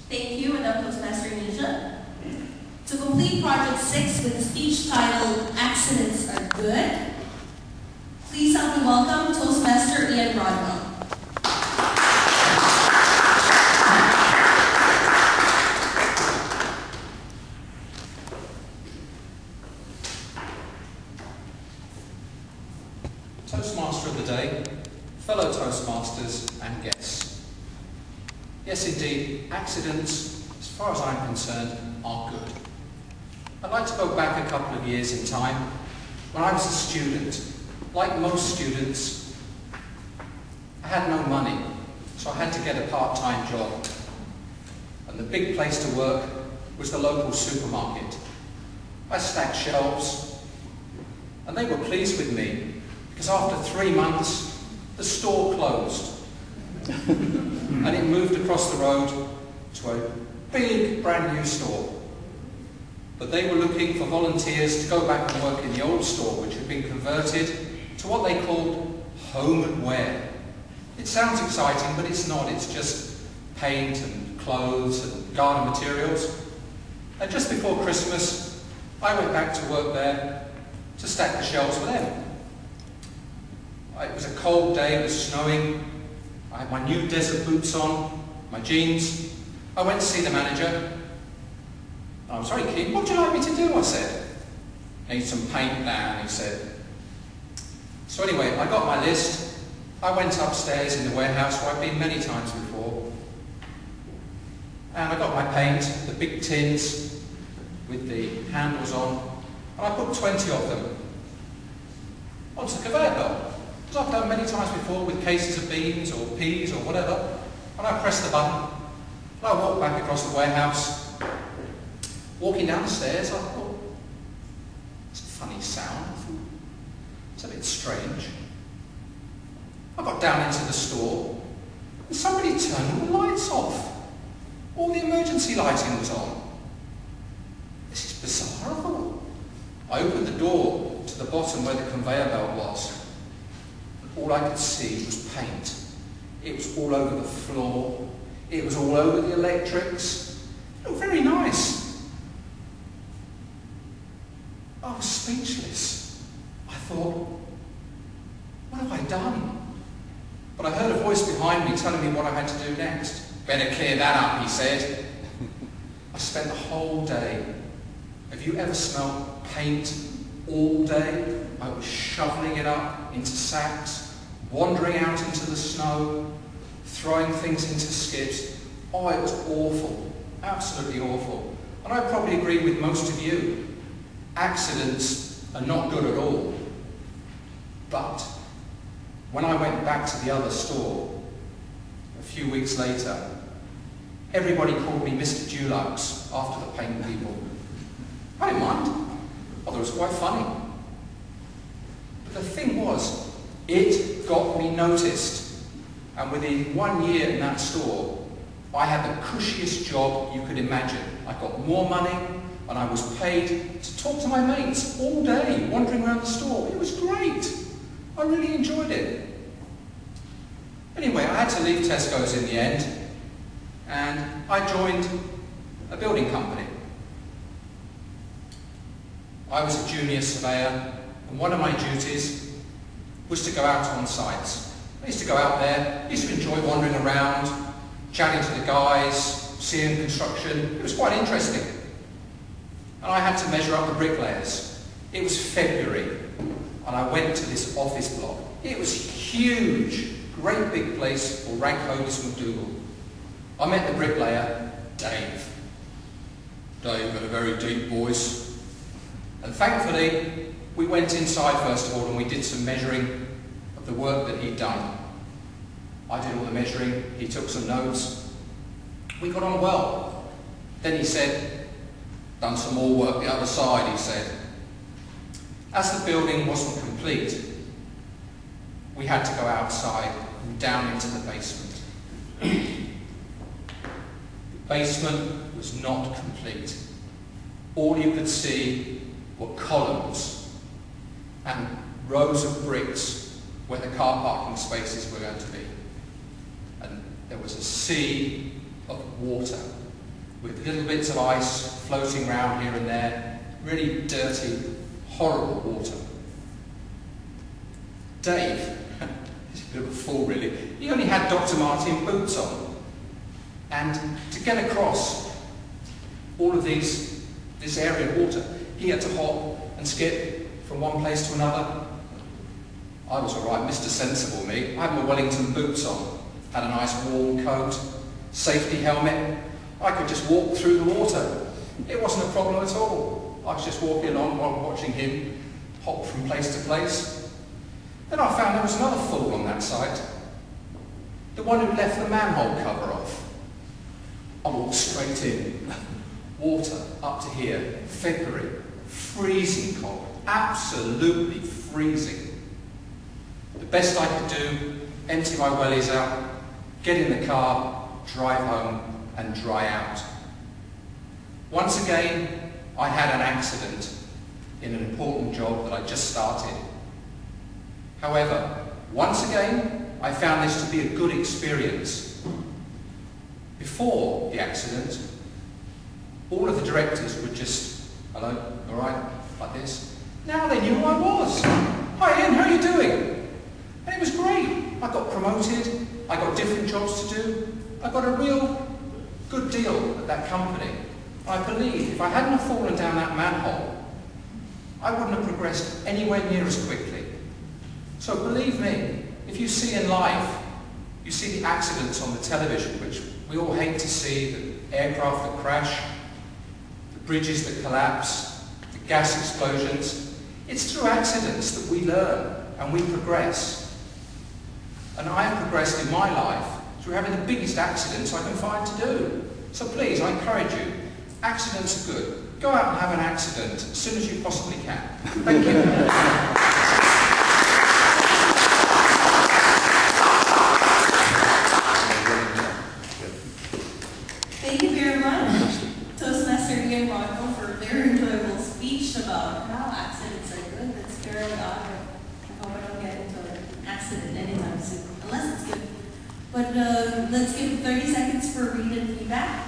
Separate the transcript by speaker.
Speaker 1: Thank you, Madam Toastmaster Nisha. To complete Project 6 with the speech titled Accidents Are Good, please help me welcome Toastmaster Rodwell.
Speaker 2: Toastmaster of the day, fellow Toastmasters and guests. Yes, indeed, accidents, as far as I'm concerned, are good. I'd like to go back a couple of years in time when I was a student. Like most students, I had no money, so I had to get a part-time job. And the big place to work was the local supermarket. I stacked shelves, and they were pleased with me because after 3 months, the store closed. And it moved across the road to a big brand new store. But they were looking for volunteers to go back and work in the old store, which had been converted to what they called home and wear. It sounds exciting, but it's not. It's just paint and clothes and garden materials. And just before Christmas, I went back to work there to stack the shelves for them. It was a cold day, it was snowing. I had my new desert boots on, my jeans. I went to see the manager. I was very keen. What would you like me to do? I said. I need some paint now, he said. So anyway, I got my list. I went upstairs in the warehouse where I've been many times before. And I got my paint, the big tins with the handles on, and I put 20 of them onto the conveyor belt. As I've done many times before with cases of beans or peas or whatever. And I pressed the button, and I walked back across the warehouse. Walking down the stairs, I thought, it's a funny sound. I thought, it's a bit strange. I got down into the store, and somebody turned all the lights off. All the emergency lighting was on. This is bizarre, I thought. I opened the door to the bottom where the conveyor belt was. All I could see was paint. It was all over the floor. It was all over the electrics. It looked very nice. I was speechless. I thought, what have I done? But I heard a voice behind me telling me what I had to do next. Better clear that up, he said. I spent the whole day. Have you ever smelled paint all day? I was shoveling it up into sacks, wandering out into the snow, throwing things into skips. Oh, it was awful, absolutely awful. And I probably agree with most of you. Accidents are not good at all. But when I went back to the other store a few weeks later, everybody called me Mr. Dulux after the paint people. I didn't mind. I thought it was quite funny. But the thing was, it got me noticed. And within 1 year in that store, I had the cushiest job you could imagine. I got more money, and I was paid to talk to my mates all day, wandering around the store. It was great. I really enjoyed it. Anyway, I had to leave Tesco's in the end, and I joined a building company. I was a junior surveyor, and one of my duties was to go out on sites. I used to go out there, I used to enjoy wandering around, chatting to the guys, seeing construction. It was quite interesting. And I had to measure up the bricklayers. It was February, and I went to this office block. It was huge, great big place for rank Hogus McDougall. I met the bricklayer, Dave. Dave had a very deep voice. And thankfully, we went inside first of all and we did some measuring of the work that he'd done. I did all the measuring, he took some notes. We got on well. Then he said, done some more work the other side, he said. As the building wasn't complete, we had to go outside and down into the basement. The basement was not complete. All you could see were columns and rows of bricks where the car parking spaces were going to be. And there was a sea of water with little bits of ice floating around here and there, really dirty, horrible water. Dave, he's a bit of a fool really, he only had Dr. Martin boots on. And to get across all of this area of water, he had to hop and skip from one place to another. I was alright, Mr. Sensible me. I had my Wellington boots on, had a nice warm coat, safety helmet. I could just walk through the water. It wasn't a problem at all. I was just walking along while watching him hop from place to place. Then I found there was another fool on that side, the one who left the manhole cover off. I walked straight in. Water up to here, February, freezing cold, absolutely freezing. The best I could do, empty my wellies out, get in the car, drive home and dry out. Once again, I had an accident in an important job that I just started. However, once again, I found this to be a good experience. Before the accident, all of the directors would just, hello, all right, like this. Now they knew who I was. Hi Ian, how are you doing? And it was great. I got promoted, I got different jobs to do, I got a real good deal at that company. I believe if I hadn't have fallen down that manhole, I wouldn't have progressed anywhere near as quickly. So believe me, if you see in life, you see the accidents on the television, which we all hate to see, the aircraft that crash, the bridges that collapse, the gas explosions. It's through accidents that we learn and we progress. And I have progressed in my life through having the biggest accidents I can find to do. So please, I encourage you, accidents are good. Go out and have an accident as soon as you possibly can. Thank you.
Speaker 1: Thank you very much, Toastmaster and Rodwell, for a very enjoyable speech about how accidents are good. That's very odd. I hope I don't get into an accident anytime soon, unless it's good. But let's give 30 seconds for read and feedback.